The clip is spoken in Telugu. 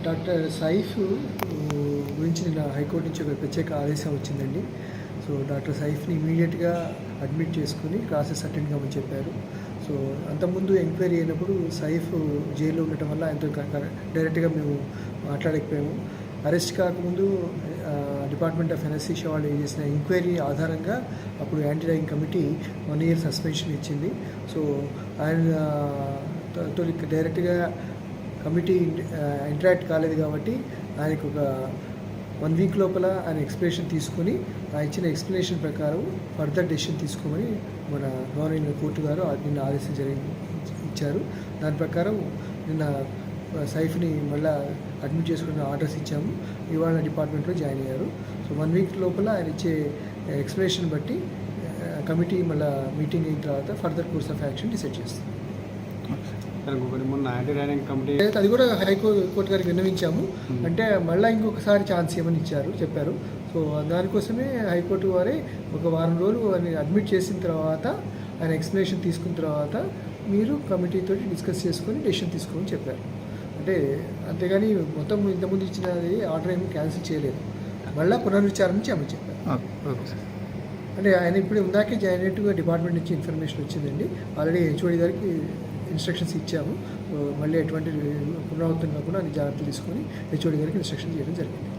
డాక్టర్ సైఫ్ గురించి నిన్న హైకోర్టు నుంచి ఒక ప్రత్యేక ఆదేశం వచ్చిందండి. సో డాక్టర్ సైఫ్ని ఇమీడియట్గా అడ్మిట్ చేసుకుని క్లాసెస్ అటెండ్ కామని చెప్పారు. సో అంతకుముందు ఎంక్వైరీ అయినప్పుడు సైఫ్ జైల్లో ఉండటం వల్ల ఆయనతో డైరెక్ట్గా మేము మాట్లాడకపోయాము. అరెస్ట్ కాకముందు డిపార్ట్మెంట్ ఆఫ్ ఎనస్థీషియా వాళ్ళు చేసిన ఎంక్వైరీ ఆధారంగా అప్పుడు anti ragging committee 1 year suspension ఇచ్చింది. సో ఆయన డైరెక్ట్గా కమిటీ ఇంటరాక్ట్ కాలేదు కాబట్టి ఆయనకు ఒక 1 week లోపల ఆయన ఎక్స్ప్లెనేషన్ తీసుకొని ఆ ఇచ్చిన ఎక్స్ప్లెనేషన్ ప్రకారం ఫర్దర్ డెసిషన్ తీసుకోమని మన గవర్నమెంట్ కోర్టు గారు నిన్న ఆదేశం ఇచ్చారు. దాని ప్రకారం నిన్న సైఫ్ని మళ్ళీ అడ్మిట్ చేసుకున్న ఆర్డర్స్ ఇచ్చాము. ఇవాళ డిపార్ట్మెంట్లో జాయిన్ అయ్యారు. సో 1 week లోపల ఆయన ఇచ్చే ఎక్స్ప్లెనేషన్ బట్టి కమిటీ మళ్ళీ మీటింగ్ అయిన తర్వాత further course of action decide చేస్తుంది. మొన్న యాంటీ ర్యాగింగ్ కమిటీ అది కూడా హైకోర్టు గారికి విన్నవించాము. అంటే మళ్ళీ ఇంకొకసారి ఛాన్స్ ఇవ్వమని చెప్పారు. సో దానికోసమే హైకోర్టు వారే ఒక 1 వారం రోజులు ఆయన అడ్మిట్ చేసిన తర్వాత ఆయన ఎక్స్ప్లెనేషన్ తీసుకున్న తర్వాత మీరు కమిటీతో డిస్కస్ చేసుకొని డెసిషన్ తీసుకోమని చెప్పారు. అంటే అంతేగాని మొత్తం ఇంతకుముందు ఇచ్చినది ఆర్డర్ ఏమీ క్యాన్సిల్ చేయలేదు. మళ్ళీ పునర్విచారణ చేయమని చెప్పారు. అంటే ఆయన ఇప్పుడు ఇందాకే జాయిన్ అయినట్టుగా డిపార్ట్మెంట్ నుంచి ఇన్ఫర్మేషన్ వచ్చిందండి. ఆల్రెడీ హెచ్ఓడి గారికి ఇన్స్ట్రక్షన్స్ ఇచ్చాము. మళ్ళీ ఎటువంటి పునరావృతం కాకుండా అన్ని జాగ్రత్తలు తీసుకొని హెచ్ఓడి గారికి ఇన్స్ట్రక్షన్ చేయడం జరిగింది.